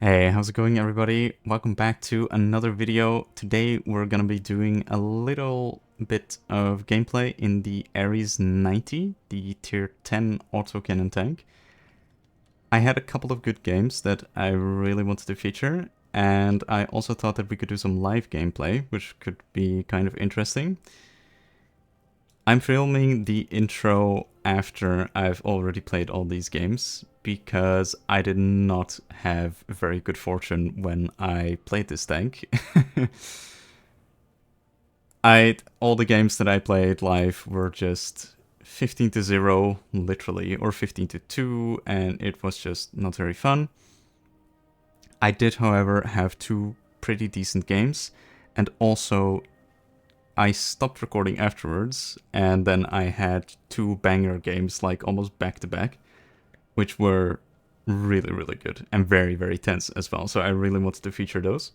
Hey, how's it going everybody? Welcome back to another video. Today we're gonna be doing a little bit of gameplay in the ARES 90, the tier 10 autocannon tank. I had a couple of good games that I really wanted to feature, and I also thought that we could do some live gameplay, which could be kind of interesting. I'm filming the intro after I've already played all these games, because I did not have very good fortune when I played this tank. All the games that I played live were just 15-0, literally, or 15-2, and it was just not very fun. I did, however, have two pretty decent games, and also I stopped recording afterwards, and then I had two banger games, like almost back to back, which were really, really good and very, very tense as well. So I really wanted to feature those.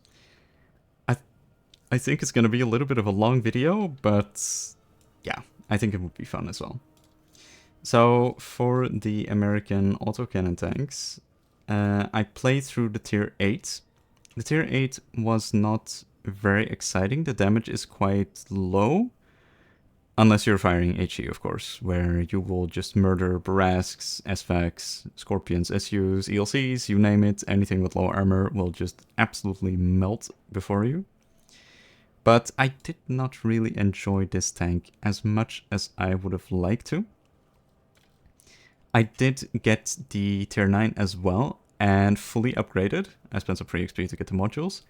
I think it's going to be a little bit of a long video, but yeah, I think it would be fun as well. So for the American autocannon tanks, I played through the tier 8. The tier 8 was not very exciting. The damage is quite low, unless you're firing HE, of course, where you will just murder Barasks, SVACs, Scorpions, SUs, ELCs, you name it. Anything with low armor will just absolutely melt before you. But I did not really enjoy this tank as much as I would have liked to. I did get the tier 9 as well, and fully upgraded. I spent some free XP to get the modules.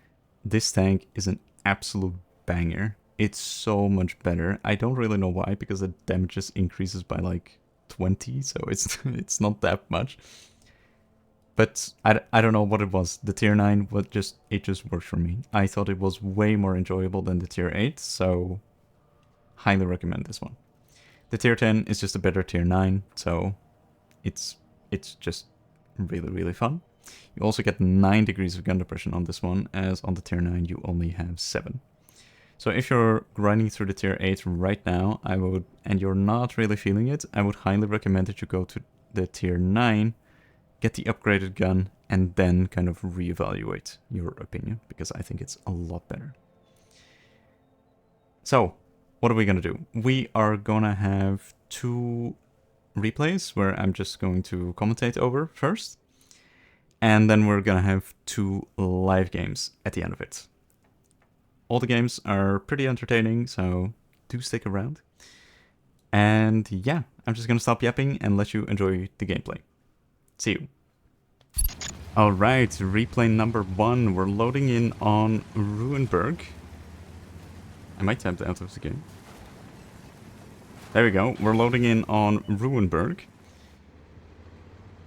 This tank is an absolute banger. It's so much better. I don't really know why, because the damage just increases by like 20, so it's not that much. But I don't know what it was. The tier 9 was just worked for me. I thought it was way more enjoyable than the tier 8, so highly recommend this one. The tier 10 is just a better tier 9, so it's just really, really fun. You also get 9 degrees of gun depression on this one, as on the tier 9 you only have 7. So if you're grinding through the tier 8 right now, and you're not really feeling it, I would highly recommend that you go to the tier 9, get the upgraded gun, and then kind of reevaluate your opinion, because I think it's a lot better. So, what are we gonna do? We are gonna have 2 replays where I'm just going to commentate over first, and then we're gonna have 2 live games at the end of it. All the games are pretty entertaining, so do stick around. And yeah, I'm just gonna stop yapping and let you enjoy the gameplay. See you. Alright, replay number 1. We're loading in on Ruinberg. I might tap out of the game. There we go. We're loading in on Ruinberg.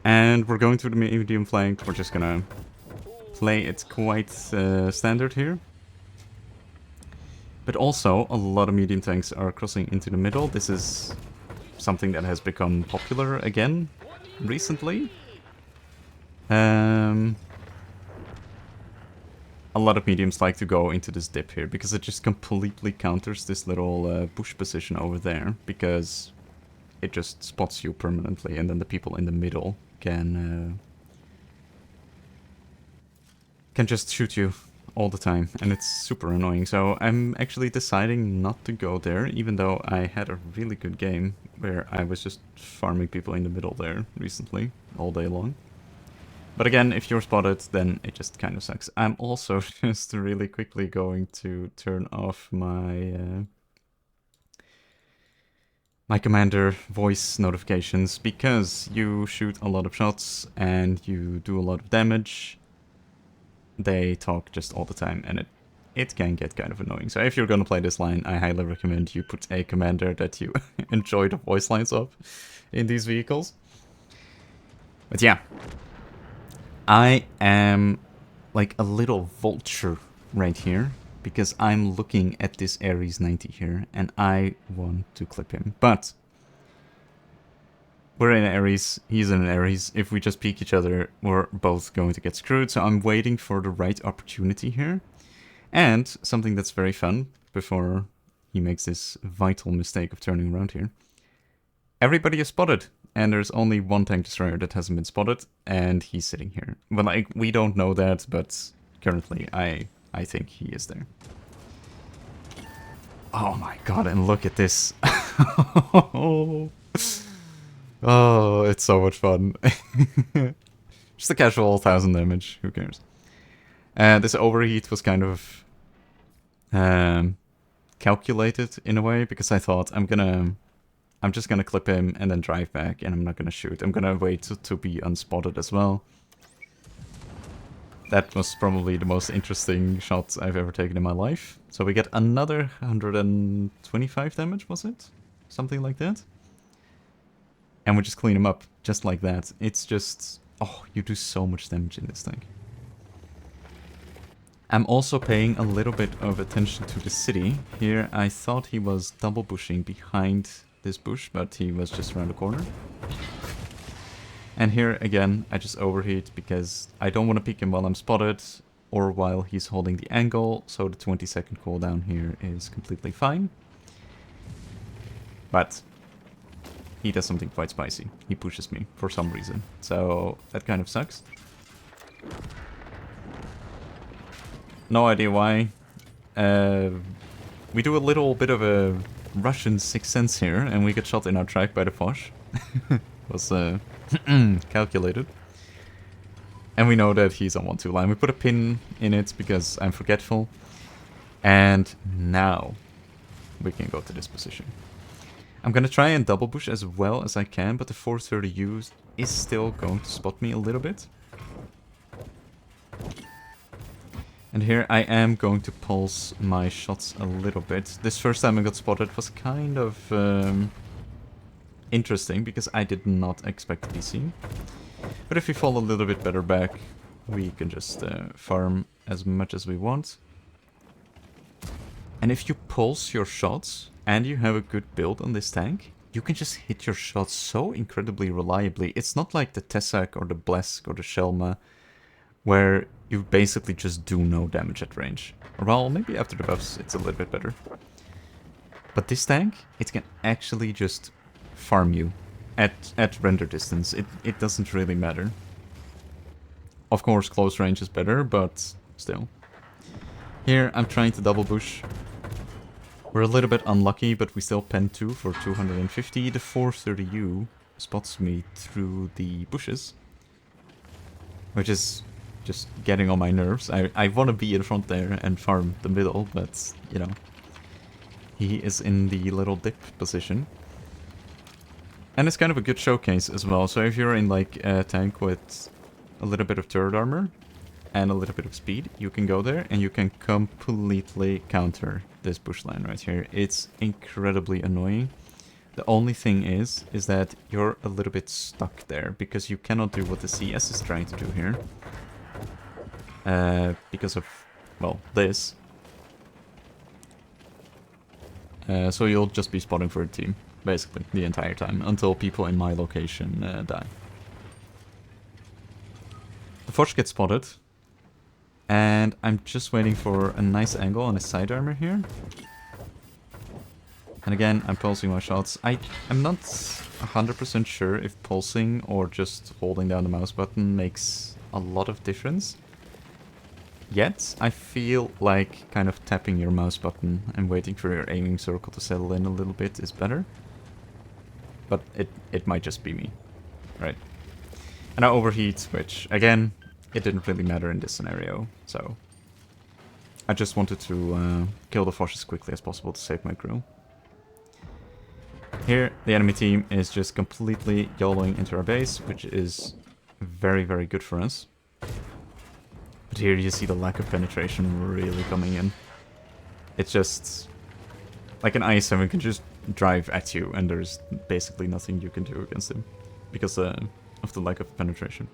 And we're going to the medium flank. We're just gonna play it quite standard here. But also, a lot of medium tanks are crossing into the middle. This is something that has become popular again recently. A lot of mediums like to go into this dip here, because it just completely counters this little bush position over there, because it just spots you permanently, and then the people in the middle can just shoot you all the time, and it's super annoying. So I'm actually deciding not to go there, even though I had a really good game where I was just farming people in the middle there recently, all day long. But again, if you're spotted, then it just kind of sucks. I'm also just really quickly going to turn off my my commander voice notifications, because you shoot a lot of shots and you do a lot of damage. They talk just all the time, and it can get kind of annoying. So if you're gonna play this line, I highly recommend you put a commander that you enjoy the voice lines of in these vehicles. But yeah, I am like a little vulture right here, because I'm looking at this ARES 90 here, and I want to clip him. But we're in ARES, he's in ARES. If we just peek each other, we're both going to get screwed. So I'm waiting for the right opportunity here. And something that's very fun, before he makes this vital mistake of turning around here. Everybody is spotted and there's only one tank destroyer that hasn't been spotted, and he's sitting here. But like, we don't know that, but currently I think he is there. Oh my god, and look at this. Oh, it's so much fun. Just a casual 1000 damage, who cares? This overheat was kind of calculated in a way, because I thought I'm just gonna clip him and then drive back, and I'm not gonna shoot. I'm gonna wait to be unspotted as well. That was probably the most interesting shot I've ever taken in my life. So we get another 125 damage, was it? Something like that. And we just clean him up, just like that. It's just... oh, you do so much damage in this tank. I'm also paying a little bit of attention to the city. Here I thought he was double bushing behind this bush, but he was just around the corner. And here again, I just overheat because I don't want to peek him while I'm spotted or while he's holding the angle, so the 20-second cooldown here is completely fine. But he does something quite spicy. He pushes me for some reason, so that kind of sucks. No idea why. We do a little bit of a Russian Sixth Sense here, and we get shot in our track by the Foch. Was calculated. And we know that he's on 1-2 line. We put a pin in it because I'm forgetful. And now we can go to this position. I'm gonna try and double bush as well as I can, but the 430U is still going to spot me a little bit. And here I am going to pulse my shots a little bit. This first time I got spotted was kind of interesting, because I did not expect to be seen. But if we fall a little bit better back, we can just farm as much as we want. And if you pulse your shots and you have a good build on this tank, you can just hit your shots so incredibly reliably. It's not like the Tessak or the Blesk or the Shelma, where you basically just do no damage at range. Or well, maybe after the buffs it's a little bit better. But this tank, it can actually just farm you at render distance. It doesn't really matter. Of course, close range is better, but still. Here, I'm trying to double bush. We're a little bit unlucky, but we still pen 2 for 250. The 430U spots me through the bushes, which is just getting on my nerves. I want to be in front there and farm the middle, but, you know, he is in the little dip position. And it's kind of a good showcase as well. So if you're in like a tank with a little bit of turret armor and a little bit of speed, you can go there and you can completely counter this bush line right here. It's incredibly annoying. The only thing is that you're a little bit stuck there because you cannot do what the CS is trying to do here. Because of, well, this. So you'll just be spotting for a team, basically, the entire time, until people in my location die. The Foch gets spotted, and I'm just waiting for a nice angle on his side armor here. And again, I'm pulsing my shots. I'm not 100% sure if pulsing or just holding down the mouse button makes a lot of difference. Yet, I feel like kind of tapping your mouse button and waiting for your aiming circle to settle in a little bit is better. But it might just be me, right? And I overheat, which, again, it didn't really matter in this scenario, so... I just wanted to kill the Foch as quickly as possible to save my crew. Here, the enemy team is just completely YOLOing into our base, which is very, very good for us. But here you see the lack of penetration really coming in. It's just... like an IS-7 can just drive at you and there's basically nothing you can do against him. Because of the lack of penetration.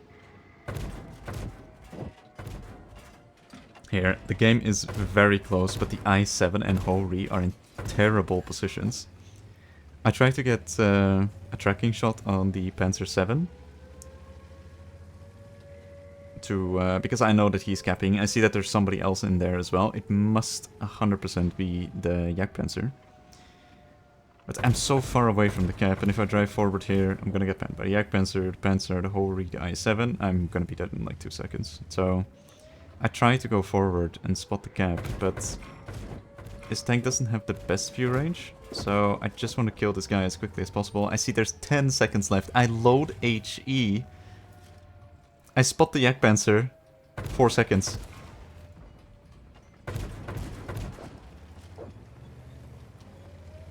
Here, the game is very close, but the I-7 and Ho-Ri are in terrible positions. I tried to get a tracking shot on the Panzer 7. Because I know that he's capping. I see that there's somebody else in there as well. It must 100% be the Jagdpanzer. But I'm so far away from the cap, and if I drive forward here, I'm gonna get panned by the Jagdpanzer, the Panzer, the whole rig, the I-7. I'm gonna be dead in like 2 seconds. So I try to go forward and spot the cap, but this tank doesn't have the best view range. So I just want to kill this guy as quickly as possible. I see there's 10 seconds left. I load HE. I spot the Jagdpanzer. 4 seconds.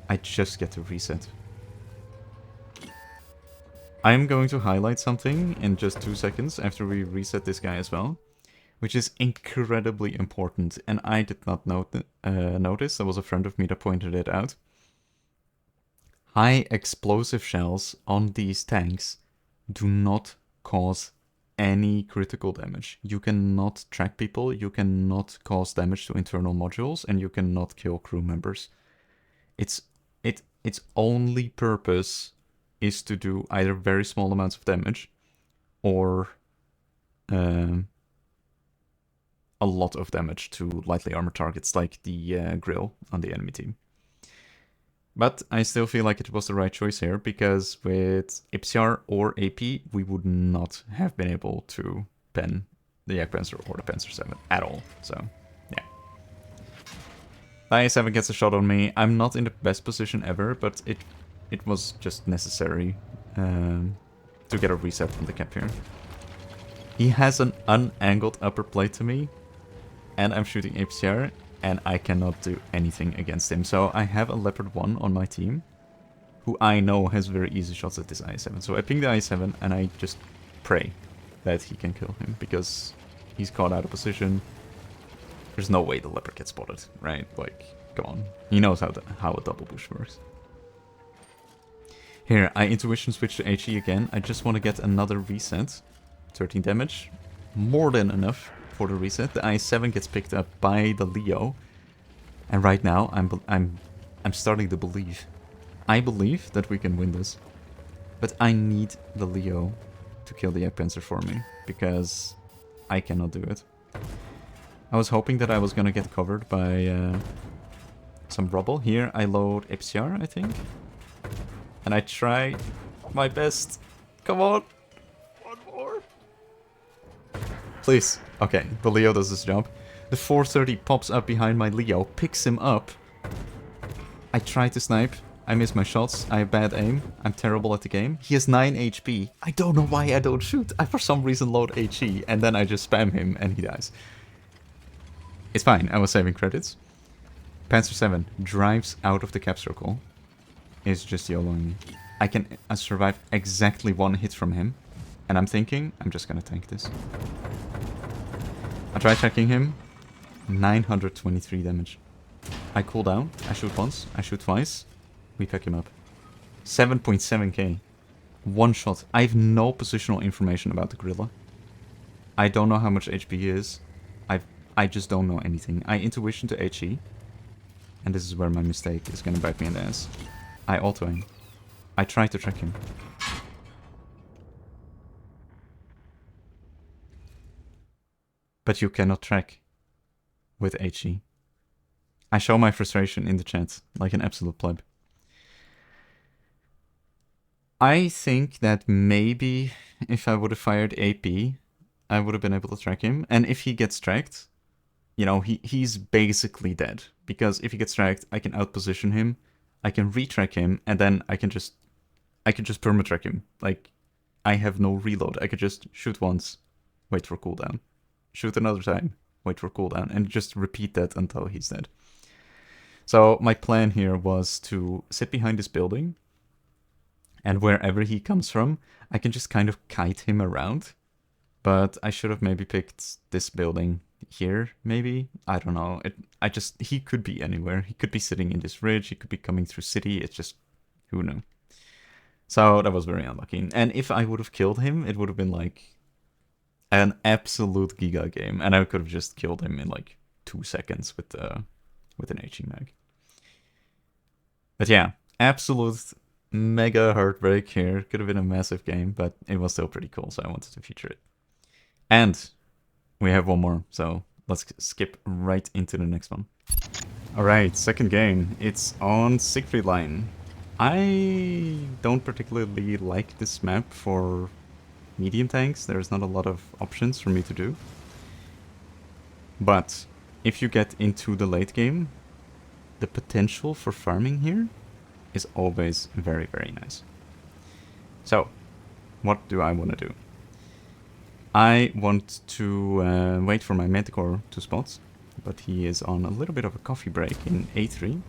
I just get to reset. I'm going to highlight something in just 2 seconds after we reset this guy as well, which is incredibly important, and I did not notice. There was a friend of me that pointed it out. High explosive shells on these tanks do not cause any critical damage. You cannot track people, you cannot cause damage to internal modules, and you cannot kill crew members. Its only purpose is to do either very small amounts of damage or a lot of damage to lightly armored targets like the grill on the enemy team. But I still feel like it was the right choice here, because with IPSR or AP, we would not have been able to pen the Jagdpanzer or the Panzer 7 at all. So, yeah. The I-7 gets a shot on me. I'm not in the best position ever, but it was just necessary to get a reset from the cap here. He has an unangled upper plate to me, and I'm shooting APCR, and I cannot do anything against him. So I have a Leopard 1 on my team, who I know has very easy shots at this I-7. So I ping the I-7, and I just pray that he can kill him, because he's caught out of position. There's no way the Leopard gets spotted, right? Like, come on. He knows how a double push works. Here, I intuition switch to HE again. I just want to get another reset. 13 damage. More than enough for the reset. The I-7 gets picked up by the Leo. And right now, I'm starting to believe. I believe that we can win this. But I need the Leo to kill the Jagdpanzer for me, because I cannot do it. I was hoping that I was gonna get covered by some rubble. Here I load IPSR, I think. And I try my best. Come on! One more! Please. Okay, the Leo does his job. The 430 pops up behind my Leo, picks him up. I try to snipe. I miss my shots. I have bad aim. I'm terrible at the game. He has 9 HP. I don't know why I don't shoot. I for some reason load HE and then I just spam him and he dies. It's fine, I was saving credits. Panzer 7 drives out of the cap circle. Is just YOLOing me. I can survive exactly 1 hit from him. And I'm thinking, I'm just gonna tank this. I try checking him. 923 damage. I cool down. I shoot once. I shoot twice. We pick him up. 7.7k. 1 shot. I have no positional information about the gorilla. I don't know how much HP he is. I just don't know anything. I intuition to HE. And this is where my mistake is gonna bite me in the ass. I auto-aim. I try to track him. But you cannot track with HE. I show my frustration in the chat, like an absolute pleb. I think that maybe if I would have fired AP, I would have been able to track him. And if he gets tracked, you know, he's basically dead. Because if he gets tracked, I can outposition him, I can retrack him, and then I can just permatrack him. Like, I have no reload. I could just shoot once, wait for cooldown. Shoot another time, wait for cooldown, and just repeat that until he's dead. So my plan here was to sit behind this building, and wherever he comes from, I can just kind of kite him around. But I should have maybe picked this building here, maybe? I don't know. He could be anywhere. He could be sitting in this ridge, he could be coming through city, it's just, who knew? So that was very unlucky. And if I would have killed him, it would have been like an absolute giga game, and I could have just killed him in like 2 seconds with an HE mag. But yeah, absolute mega heartbreak here. Could have been a massive game, but it was still pretty cool, so I wanted to feature it. And we have one more, so let's skip right into the next one. Alright, second game. It's on Siegfried line. I don't particularly like this map for medium tanks. There's not a lot of options for me to do. But if you get into the late game, the potential for farming here is always very, very nice. So, what do I want to do? I want to wait for my Manticore to spot, but he is on a little bit of a coffee break in A3.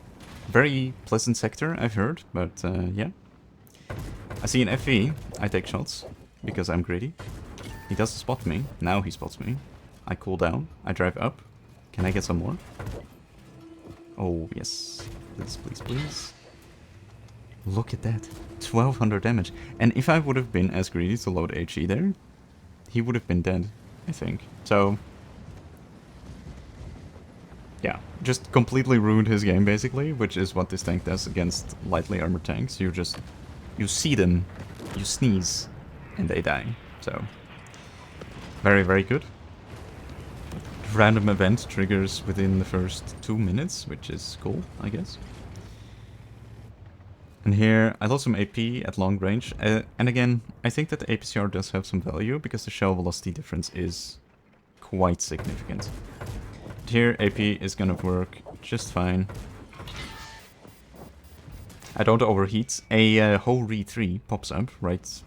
Very pleasant sector, I've heard, but yeah. I see an FV, I take shots, because I'm greedy. He doesn't spot me, now he spots me. I cool down, I drive up. Can I get some more? Oh, yes. Please, please, please. Look at that. 1200 damage. And if I would have been as greedy to load HE there, he would have been dead, I think. So, yeah, just completely ruined his game, basically, which is what this tank does against lightly armored tanks. You see them, you sneeze, and they die. So, very, very good. Random event triggers within the first 2 minutes, which is cool, I guess. And here, I lost some AP at long range. And again, I think that the APCR does have some value, because the shell velocity difference is quite significant. But here, AP is gonna work just fine. I don't overheat. A Ho-Re 3 pops up right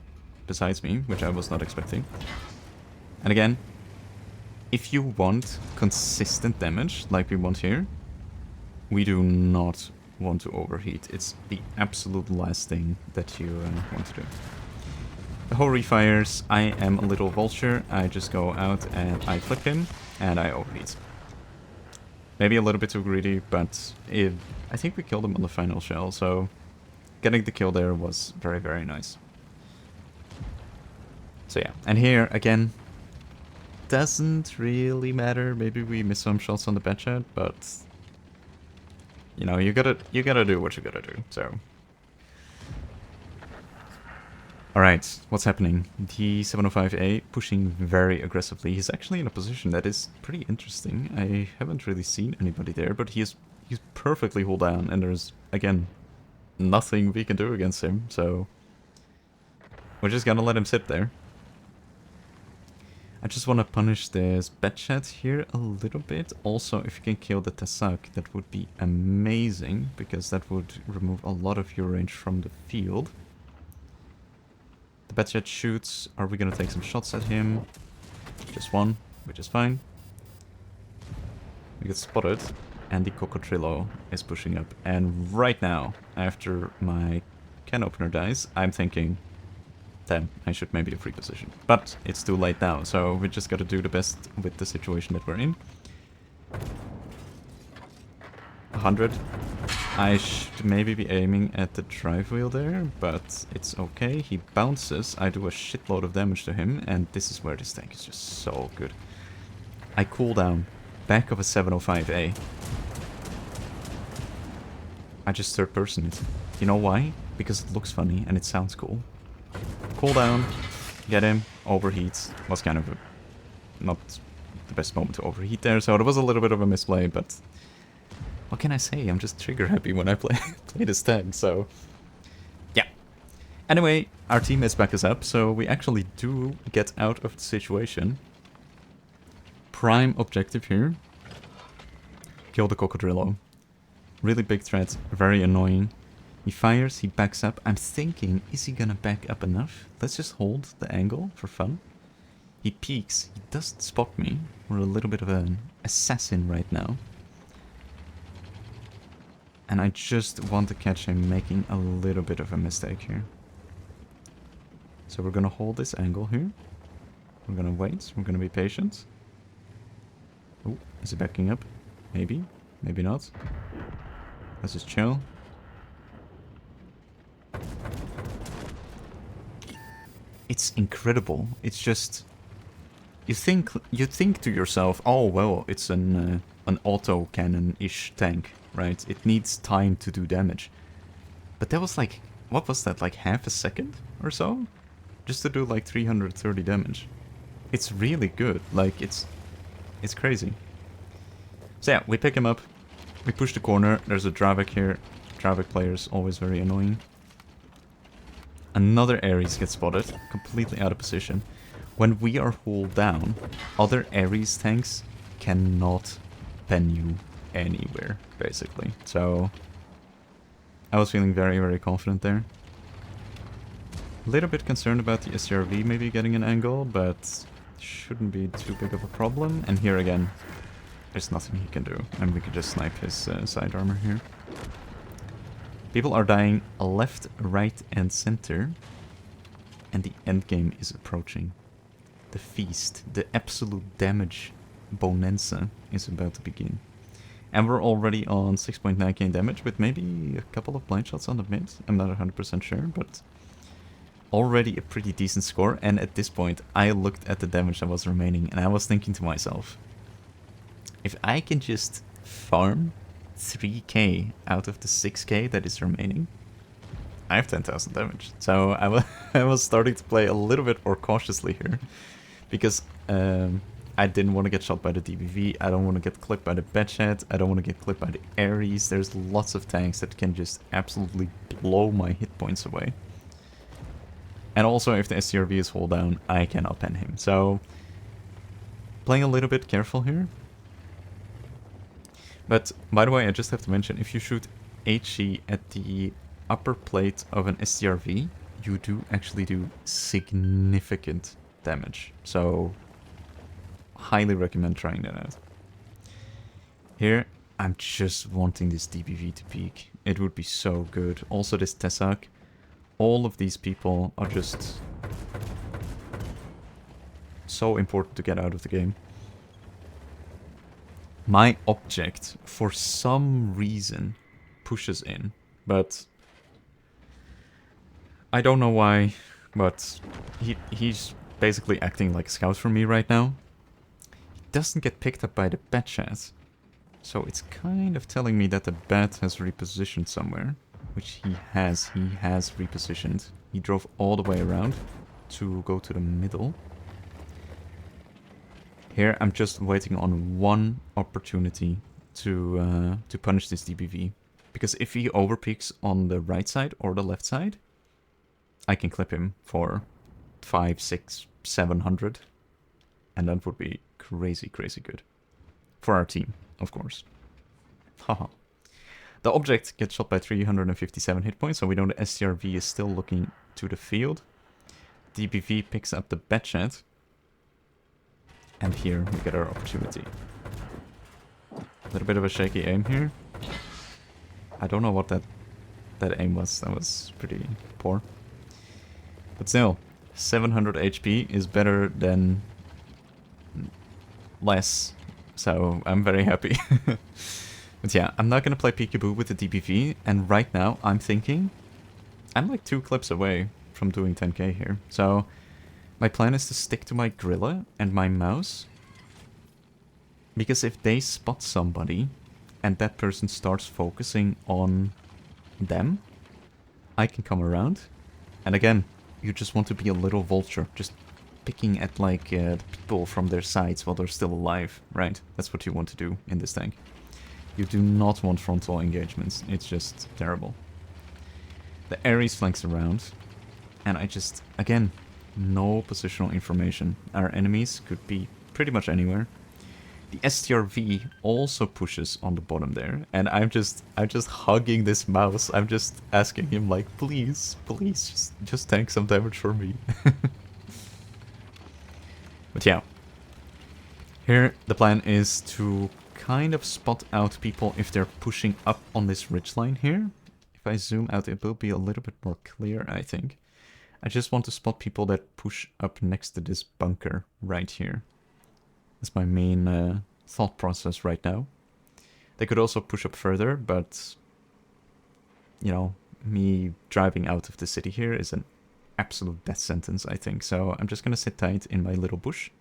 besides me, which I was not expecting. And again, if you want consistent damage, like we want here, we do not want to overheat. It's the absolute last thing that you want to do. The Ho-Re fires, I am a little vulture. I just go out and I flip him, and I overheat. Maybe a little bit too greedy, but I think we killed him on the final shell, so getting the kill there was very, very nice. So yeah, and here, again, doesn't really matter. Maybe we miss some shots on the bed chat, but you know, you gotta do what you gotta do. So, all right, what's happening? The 705A pushing very aggressively. He's actually in a position that is pretty interesting. I haven't really seen anybody there, but he's perfectly hold down, and there's again nothing we can do against him. So we're just gonna let him sit there. I just want to punish this bed chat here a little bit. Also, if you can kill the Tasak, that would be amazing, because that would remove a lot of your range from the field. The bed chat shoots. Are we going to take some shots at him? Just one, which is fine. We get spotted, and the Cocodrillo is pushing up. And right now, after my can opener dies, I'm thinking, damn, I should maybe have repositioned. But it's too late now, so we just gotta do the best with the situation that we're in. 100. I should maybe be aiming at the drive wheel there, but it's okay. He bounces, I do a shitload of damage to him, and this is where this tank is just so good. I cool down, back of a 705A. I just third person it. You know why? Because it looks funny and it sounds cool. Cool down, get him, overheats. Was kind of not the best moment to overheat there, so it was a little bit of a misplay, but what can I say? I'm just trigger happy when I play this tank, so yeah. Anyway, our teammates back us up, so we actually do get out of the situation. Prime objective here. Kill the Cocodrillo. Really big threat, very annoying. He fires, he backs up. I'm thinking, is he gonna back up enough? Let's just hold the angle for fun. He peeks, he doesn't spot me. We're a little bit of an assassin right now. And I just want to catch him making a little bit of a mistake here. So we're gonna hold this angle here. We're gonna wait, we're gonna be patient. Oh, is he backing up? Maybe, maybe not. Let's just chill. It's incredible. It's just you think to yourself, oh well, it's an autocannon-ish tank, right? It needs time to do damage. But that was like, what was that, like half a second or so? Just to do like 330 damage. It's really good. Like it's crazy. So yeah, we pick him up. We push the corner. There's a Dravik here. Dravik player is always very annoying. Another ARES gets spotted, completely out of position. When we are hulled down, other ARES tanks cannot pen you anywhere, basically. So I was feeling very, very confident there. A little bit concerned about the SCRV maybe getting an angle, but shouldn't be too big of a problem. And here again, there's nothing he can do, and we could just snipe his side armor here. People are dying left, right, and center, and the end game is approaching. The feast, the absolute damage bonanza is about to begin. And we're already on 6.9k damage with maybe a couple of blind shots on the mid. I'm not 100% sure, but already a pretty decent score. And at this point, I looked at the damage that was remaining and I was thinking to myself, if I can just farm 3k out of the 6k that is remaining, I have 10,000 damage. So I was starting to play a little bit more cautiously here, because I didn't want to get shot by the DBV, I don't want to get clipped by the Batchat, I don't want to get clipped by the ARES. There's lots of tanks that can just absolutely blow my hit points away. And also, if the SCRV is hull down, I cannot pen him. So, playing a little bit careful here. But, by the way, I just have to mention, if you shoot HE at the upper plate of an SCRV, you do actually do significant damage. So, highly recommend trying that out. Here, I'm just wanting this DBV to peak. It would be so good. Also this Tessak. All of these people are just so important to get out of the game. My object, for some reason, pushes in. But I don't know why, but he's basically acting like a scout for me right now. He doesn't get picked up by the Batchat. So it's kind of telling me that the Bat has repositioned somewhere. Which he has repositioned. He drove all the way around to go to the middle. Here I'm just waiting on one opportunity to punish this DBV. Because if he overpeaks on the right side or the left side, I can clip him for 5, 6, 700. And that would be crazy, crazy good. For our team, of course. Haha. The object gets shot by 357 hit points, so we know the SCRV is still looking to the field. DBV picks up the Batchat. And here we get our opportunity. A little bit of a shaky aim here. I don't know what that aim was. That was pretty poor. But still, 700 HP is better than less. So I'm very happy. But yeah, I'm not going to play peekaboo with the DBV, and right now I'm thinking I'm like 2 clips away from doing 10k here. So my plan is to stick to my Gorilla and my mouse, because if they spot somebody and that person starts focusing on them, I can come around. And again, you just want to be a little vulture, just picking at like the people from their sides while they're still alive, right? That's what you want to do in this tank. You do not want frontal engagements. It's just terrible. The ARES flanks around. And I just, again, no positional information. Our enemies could be pretty much anywhere. The STRV also pushes on the bottom there. And I'm just hugging this mouse. I'm just asking him like, please, please, just tank some damage for me. But yeah. Here the plan is to kind of spot out people if they're pushing up on this ridgeline here. If I zoom out, it will be a little bit more clear, I think. I just want to spot people that push up next to this bunker right here. That's my main thought process right now. They could also push up further, but you know, me driving out of the city here is an absolute death sentence, I think. So I'm just gonna sit tight in my little bush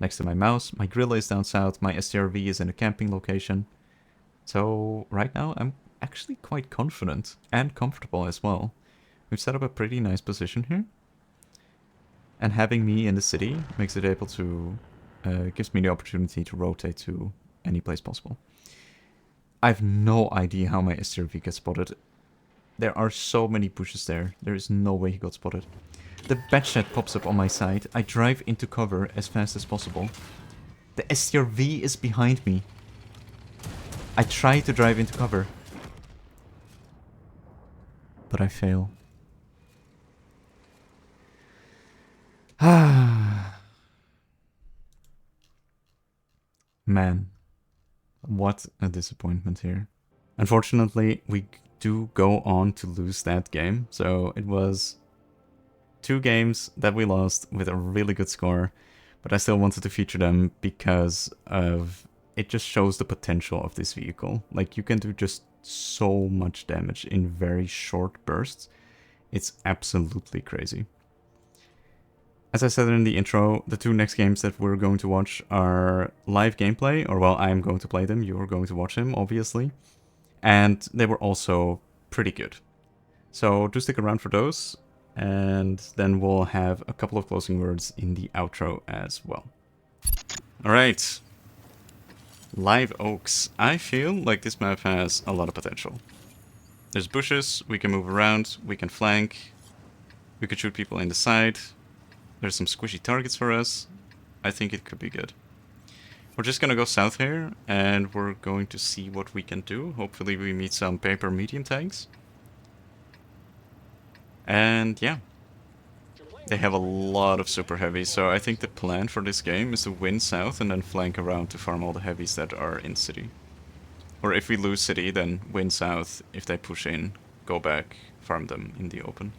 next to my mouse. My Gorilla is down south. My STRV is in a camping location. So right now I'm actually quite confident and comfortable as well. We've set up a pretty nice position here. And having me in the city makes it able to... gives me the opportunity to rotate to any place possible. I have no idea how my STRV gets spotted. There are so many bushes there. There is no way he got spotted. The bat shed pops up on my side. I drive into cover as fast as possible. The STRV is behind me. I try to drive into cover. But I fail. Man. What a disappointment here. Unfortunately, we do go on to lose that game. So it was 2 games that we lost with a really good score. But I still wanted to feature them because of it just shows the potential of this vehicle. Like, you can do just so much damage in very short bursts. It's absolutely crazy. As I said in the intro, the 2 next games that we're going to watch are live gameplay, or well, I'm going to play them, you're going to watch them, obviously. And they were also pretty good. So do stick around for those, and then we'll have a couple of closing words in the outro as well. Alright. Live Oaks. I feel like this map has a lot of potential. There's bushes, we can move around, we can flank, we could shoot people in the side. There's some squishy targets for us. I think it could be good. We're just gonna go south here, and we're going to see what we can do. Hopefully we meet some paper medium tanks. And yeah. They have a lot of super heavies, so I think the plan for this game is to win south and then flank around to farm all the heavies that are in city. Or if we lose city, then win south. If they push in, go back, farm them in the open.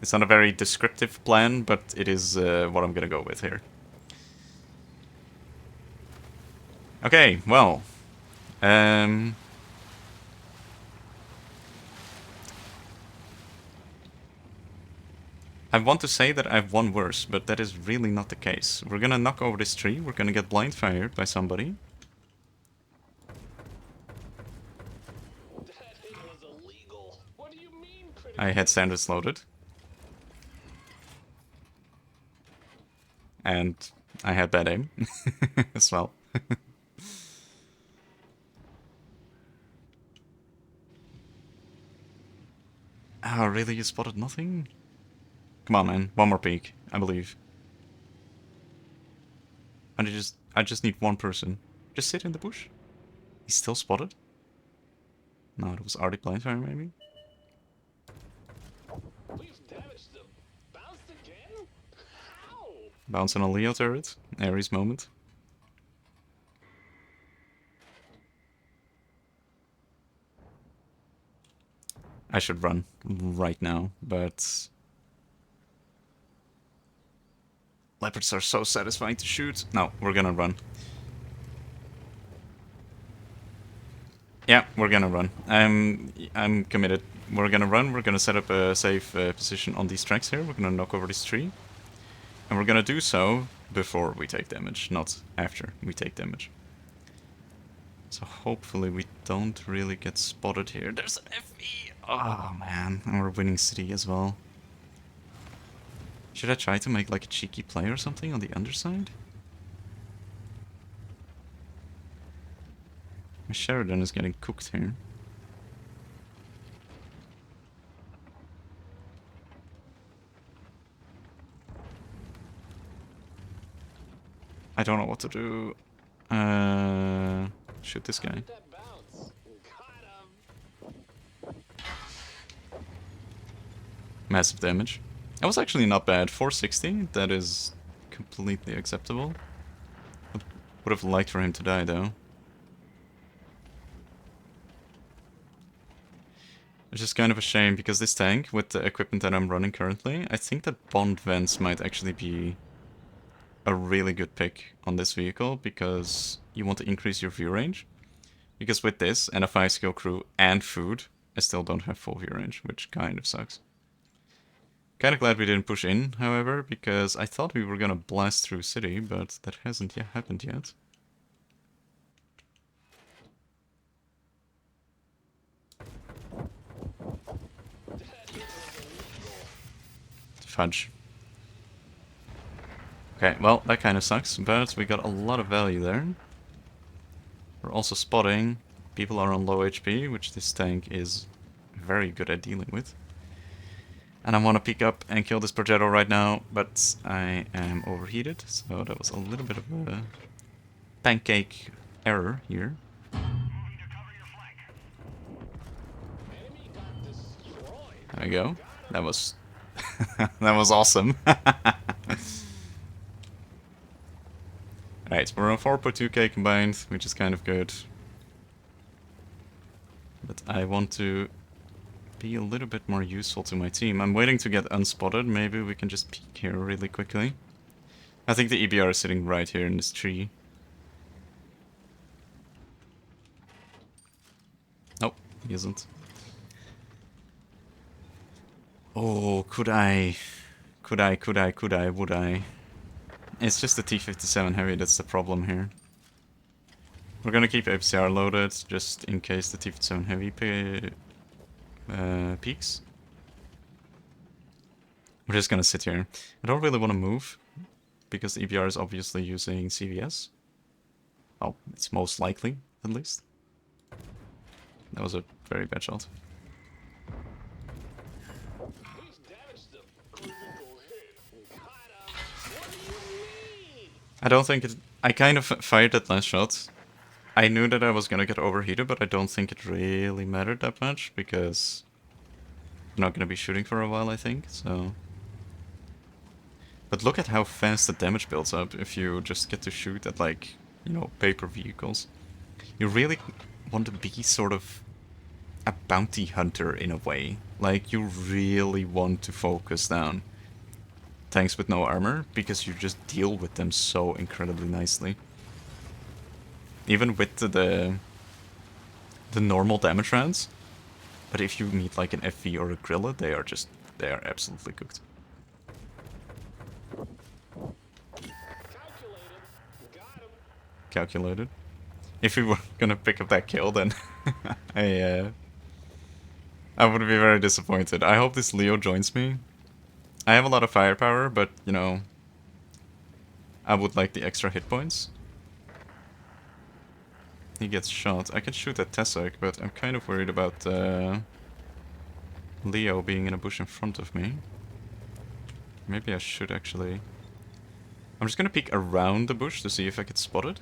It's not a very descriptive plan, but it is what I'm gonna go with here. Okay, well. I want to say that I've won worse, but that is really not the case. We're gonna knock over this tree, we're gonna get blind fired by somebody. Was illegal. What do you mean, I had standards loaded. And I had bad aim as well. Oh, really? You spotted nothing? Come on, man. One more peek, I believe. And I just need one person. Just sit in the bush. He's still spotted? No, it was already blind fire, maybe? We've damaged them. Bounced again? How? Bounce on a Leo turret. ARES moment. I should run right now, but... Leopards are so satisfying to shoot. No, we're gonna run. Yeah, we're gonna run. I'm committed. We're gonna run, we're gonna set up a safe position on these tracks here. We're gonna knock over this tree. And we're gonna do so before we take damage, not after we take damage. So hopefully we don't really get spotted here. There's an FE! Oh man, and we're winning city as well. Should I try to make like a cheeky play or something on the underside? My Sheridan is getting cooked here. I don't know what to do. Shoot this guy. Massive damage. That was actually not bad. 460, that is completely acceptable. Would have liked for him to die though. It's just kind of a shame because this tank, with the equipment that I'm running currently, I think that Bond Vents might actually be a really good pick on this vehicle because you want to increase your view range. Because with this and a 5 skill crew and food, I still don't have full view range, which kind of sucks. Kind of glad we didn't push in, however, because I thought we were gonna blast through city, but that hasn't yet happened yet. Fudge. Okay, well, that kind of sucks, but we got a lot of value there. We're also spotting People are on low HP, which this tank is very good at dealing with. And I want to pick up and kill this projectile right now, but I am overheated, so that was a little bit of a pancake error here. Enemy got destroyed. There we go. That was that was awesome. Alright, we're on 4.2k combined, which is kind of good. But I want to be a little bit more useful to my team. I'm waiting to get unspotted. Maybe we can just peek here really quickly. I think the EBR is sitting right here in this tree. Nope, he isn't. Oh, would I? It's just the T-57 Heavy that's the problem here. We're gonna keep APCR loaded, just in case the T-57 Heavy peaks. We're just gonna sit here. I don't really want to move, because the EBR is obviously using CVS. Oh, it's most likely, at least. That was a very bad shot. He's damaged them. Critical hit. Got him. What do you mean? I don't think it... I kind of fired that last shot. I knew that I was gonna get overheated, but I don't think it really mattered that much, because I'm not gonna be shooting for a while, I think, so... But look at how fast the damage builds up if you just get to shoot at, like, you know, paper vehicles. You really want to be sort of a bounty hunter in a way. Like, you really want to focus down tanks with no armor, because you just deal with them so incredibly nicely. Even with the normal damage rounds. But if you meet like an FV or a Grilla, they are absolutely cooked. Calculated. Got him. Calculated. If we were gonna pick up that kill, then I would be very disappointed. I hope this Leo joins me. I have a lot of firepower, but you know, I would like the extra hit points. He gets shot. I can shoot at Tessek, but I'm kind of worried about Leo being in a bush in front of me. Maybe I should actually... I'm just gonna peek around the bush to see if I get spotted.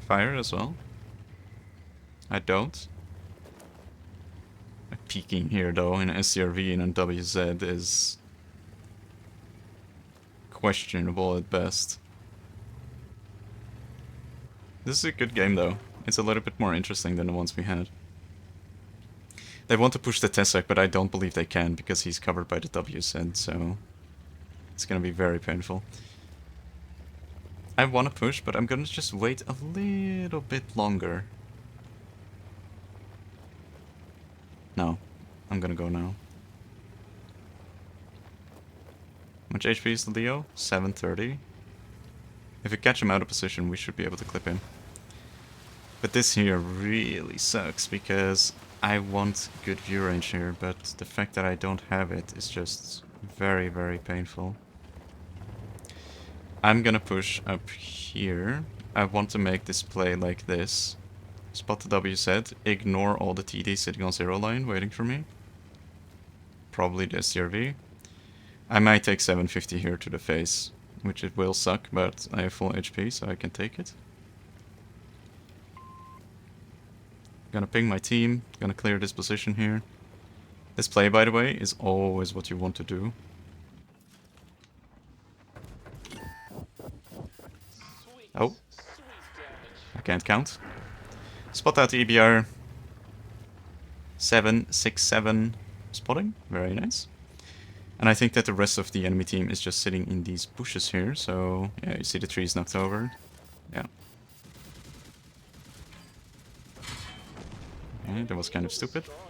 Fire as well. I don't. Peeking here though in SCRV and in WZ is questionable at best. This is a good game though. It's a little bit more interesting than the ones we had. They want to push the Tessek, but I don't believe they can because he's covered by the WZ, so it's gonna be very painful. I want to push, but I'm gonna just wait a little bit longer. No, I'm gonna go now. How much HP is the Leo? 730. If we catch him out of position, we should be able to clip him. But this here really sucks, because I want good view range here, but the fact that I don't have it is just very, very painful. I'm gonna push up here. I want to make this play like this. Spot the WZ, ignore all the TD sitting on 0 line waiting for me. Probably the SCRV. I might take 750 here to the face, which it will suck, but I have full HP, so I can take it. Gonna ping my team, gonna clear this position here. This play, by the way, is always what you want to do. Sweet. Oh, Sweet damage. I can't count. Spot out the EBR. 767 spotting, very nice. And I think that the rest of the enemy team is just sitting in these bushes here, so yeah, you see the trees knocked over. Yeah. Okay, that was kind of stupid. Destroyed.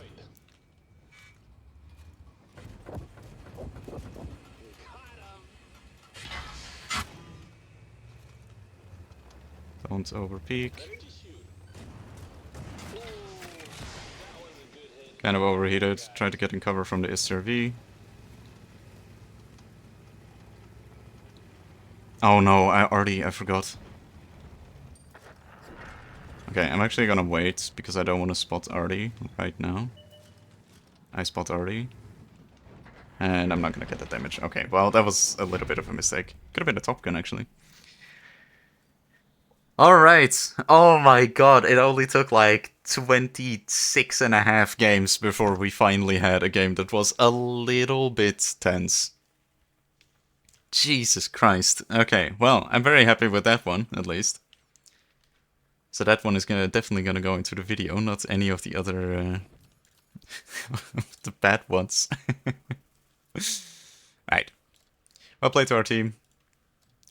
Don't overpeak. Ready to shoot. Ooh, that was a good hit. Kind of overheated. Tried to get in cover from the SRV. Oh no, I forgot. Okay, I'm actually gonna wait because I don't want to spot Artie right now. I spot Artie. And I'm not gonna get the damage. Okay, well, that was a little bit of a mistake. Could have been a Top Gun, actually. Alright. Oh my god, it only took like 26 and a half games before we finally had a game that was a little bit tense. Jesus Christ. Okay, well, I'm very happy with that one, at least. So that one is definitely gonna go into the video, not any of the other the bad ones. Right. Well played to our team.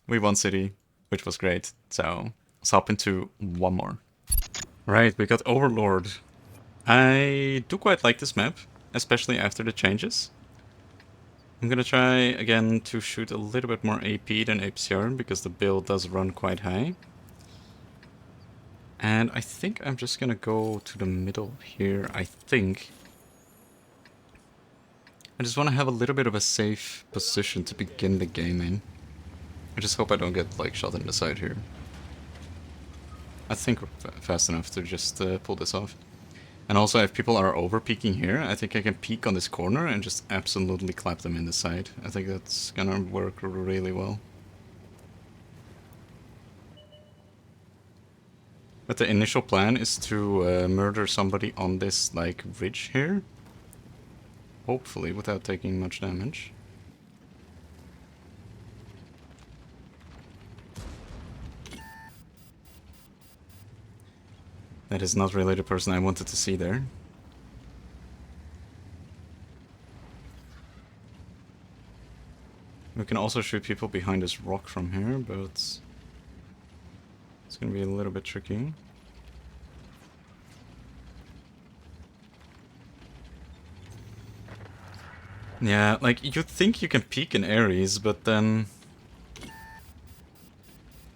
We won City, which was great. So let's hop into one more. Right, we got Overlord. I do quite like this map, especially after the changes. I'm gonna try again to shoot a little bit more AP than APCR because the build does run quite high. And I think I'm just gonna go to the middle here, I think. I just want to have a little bit of a safe position to begin the game in. I just hope I don't get like shot in the side here. I think we're fast enough to just pull this off. And also, if people are over peeking here, I think I can peek on this corner and just absolutely clap them in the side. I think that's gonna work really well. But the initial plan is to murder somebody on this like ridge here. Hopefully without taking much damage. That is not really the person I wanted to see there. We can also shoot people behind this rock from here, but it's gonna be a little bit tricky. Yeah, like, you think you can peek in ARES, but then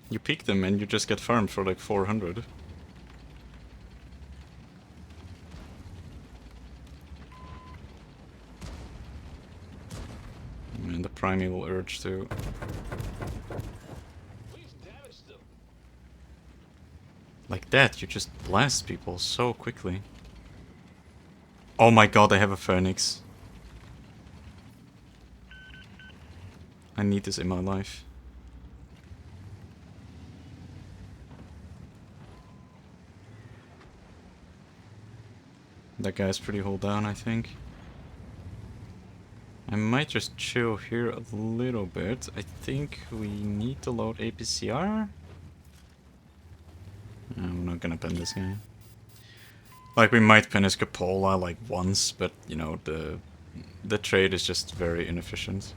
you peek them and you just get farmed for like 400. And the primeval urge to... We've damaged them. Like that, you just blast people so quickly. Oh my god, I have a Phoenix. I need this in my life. That guy's pretty hull down, I think. I might just chill here a little bit. I think we need to load APCR. I'm not gonna pen this guy. Like, we might pen his Cupola like once, but you know, the trade is just very inefficient.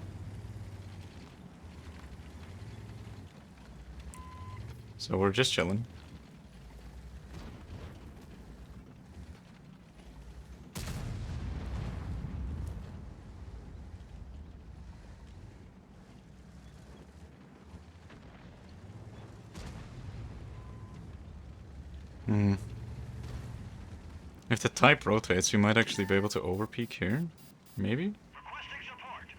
So we're just chilling. Hmm. If the type rotates, you might actually be able to overpeak here. Maybe? Damage.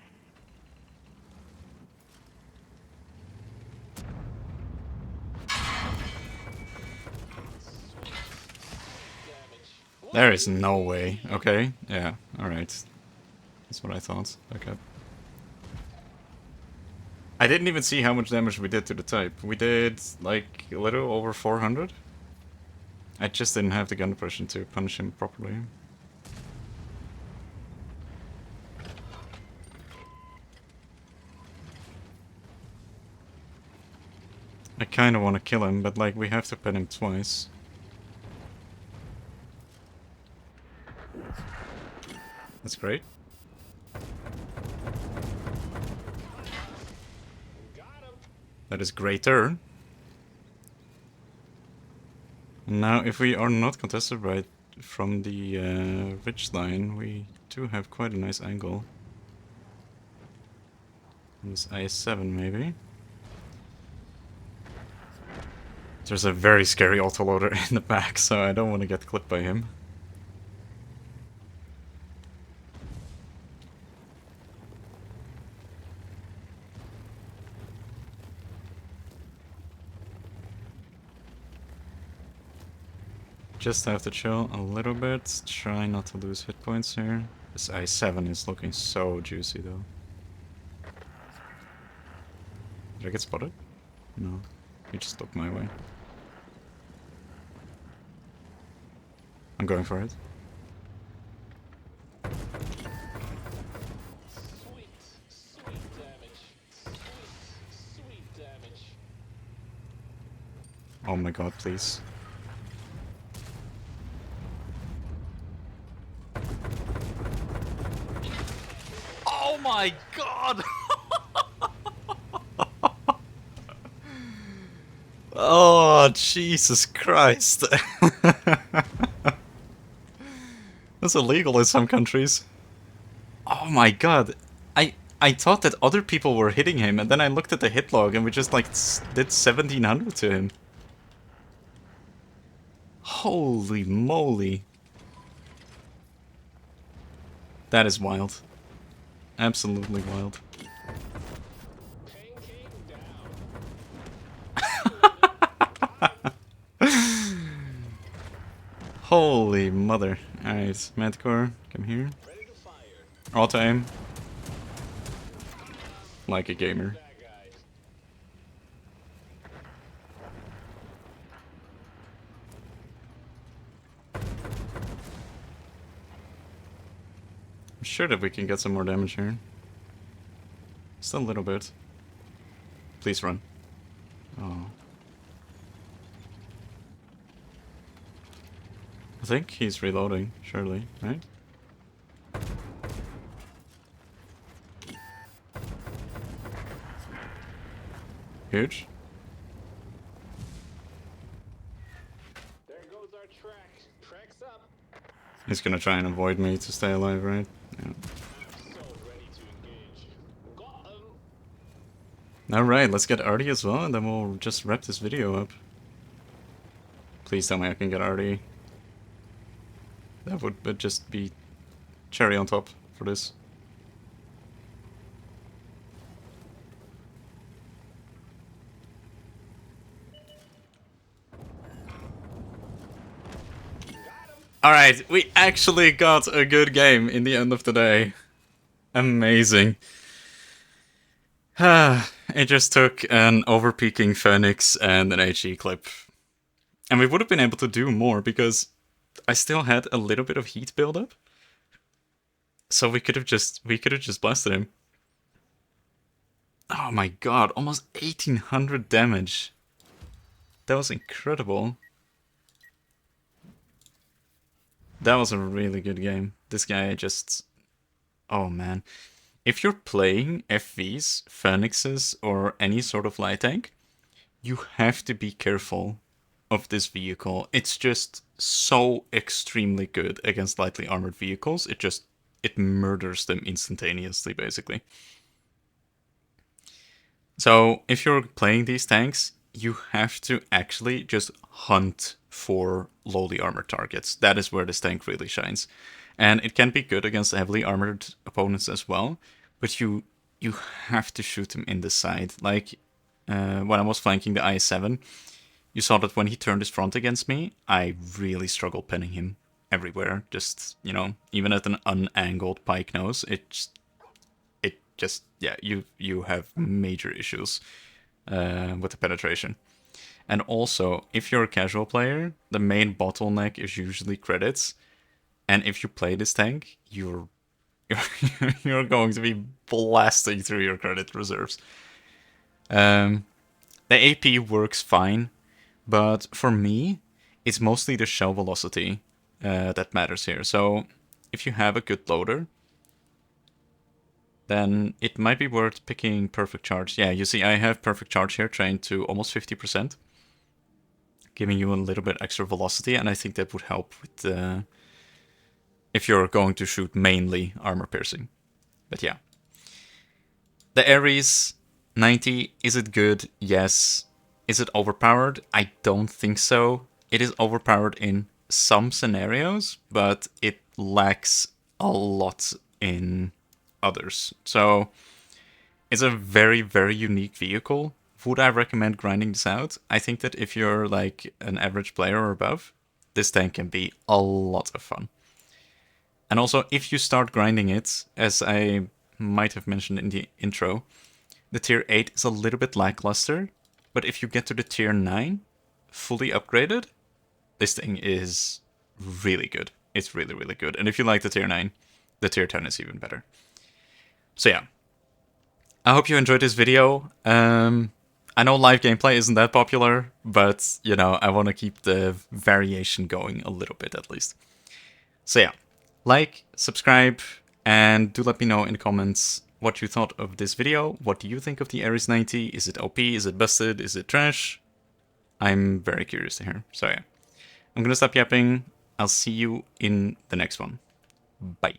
There is no way. Okay, yeah, alright. That's what I thought. Okay. I didn't even see how much damage we did to the type. We did, like, a little over 400. I just didn't have the gun depression to punish him properly. I kinda wanna kill him, but like, we have to pen him twice. That's great. Got him. That is greater. And now, if we are not contested right from the ridge line, we do have quite a nice angle. This IS-7 maybe. There's a very scary autoloader in the back, so I don't want to get clipped by him. Just have to chill a little bit. Try not to lose hit points here. This I7 is looking so juicy though. Did I get spotted? No. He just looked my way. I'm going for it. Sweet, sweet damage. Sweet, sweet damage. Oh my god, please. Oh my god! Oh, Jesus Christ. That's illegal in some countries. Oh my god. I thought that other people were hitting him, and then I looked at the hit log and we just like did 1700 to him. Holy moly. That is wild. Absolutely wild. Pancake down. Holy mother. Alright, Madcore, come here. Ready to fire. Auto aim. Like a gamer. Bad guys. I'm sure that we can get some more damage here. Just a little bit. Please run. Oh. I think he's reloading, surely, right? Huge. There goes our track. Track's up. He's gonna try and avoid me to stay alive, right? Yeah. I'm so ready to engage. Got 'em. Alright, let's get Artie as well, and then we'll just wrap this video up. Please tell me I can get Artie. That would just be cherry on top for this. Alright, we actually got a good game in the end of the day. Amazing. It just took an overpeaking Phoenix and an HE clip. And we would have been able to do more because I still had a little bit of heat buildup. So we could have just blasted him. Oh my god, almost 1800 damage. That was incredible. That was a really good game. This guy just... Oh man. If you're playing FVs, Phoenixes, or any sort of light tank, you have to be careful of this vehicle. It's just so extremely good against lightly armored vehicles. It murders them instantaneously, basically. So if you're playing these tanks, you have to actually just hunt for lowly armored targets. That is where this tank really shines. And it can be good against heavily armored opponents as well, but you have to shoot him in the side. Like when I was flanking the I7, you saw that when he turned his front against me, I really struggled pinning him everywhere. Just, you know, even at an unangled pike nose, it just yeah, you have major issues with the penetration. And also, if you're a casual player, the main bottleneck is usually credits. And if you play this tank, you're going to be blasting through your credit reserves. The AP works fine, but for me, it's mostly the shell velocity that matters here. So if you have a good loader, then it might be worth picking Perfect Charge. Yeah, you see, I have Perfect Charge here trained to almost 50%, giving you a little bit extra velocity, and I think that would help with if you're going to shoot mainly armor piercing. But yeah. The ARES 90, is it good? Yes. Is it overpowered? I don't think so. It is overpowered in some scenarios, but it lacks a lot in others. So it's a very, very unique vehicle. Would I recommend grinding this out? I think that if you're like an average player or above, this tank can be a lot of fun. And also, if you start grinding it, as I might have mentioned in the intro, the tier 8 is a little bit lackluster, but if you get to the tier 9, fully upgraded, this thing is really good. It's really, really good. And if you like the tier 9, the tier 10 is even better. So yeah, I hope you enjoyed this video. I know live gameplay isn't that popular, but, you know, I want to keep the variation going a little bit at least. So yeah, like, subscribe, and do let me know in the comments what you thought of this video. What do you think of the ARES 90? Is it OP? Is it busted? Is it trash? I'm very curious to hear. So yeah, I'm gonna stop yapping. I'll see you in the next one. Bye.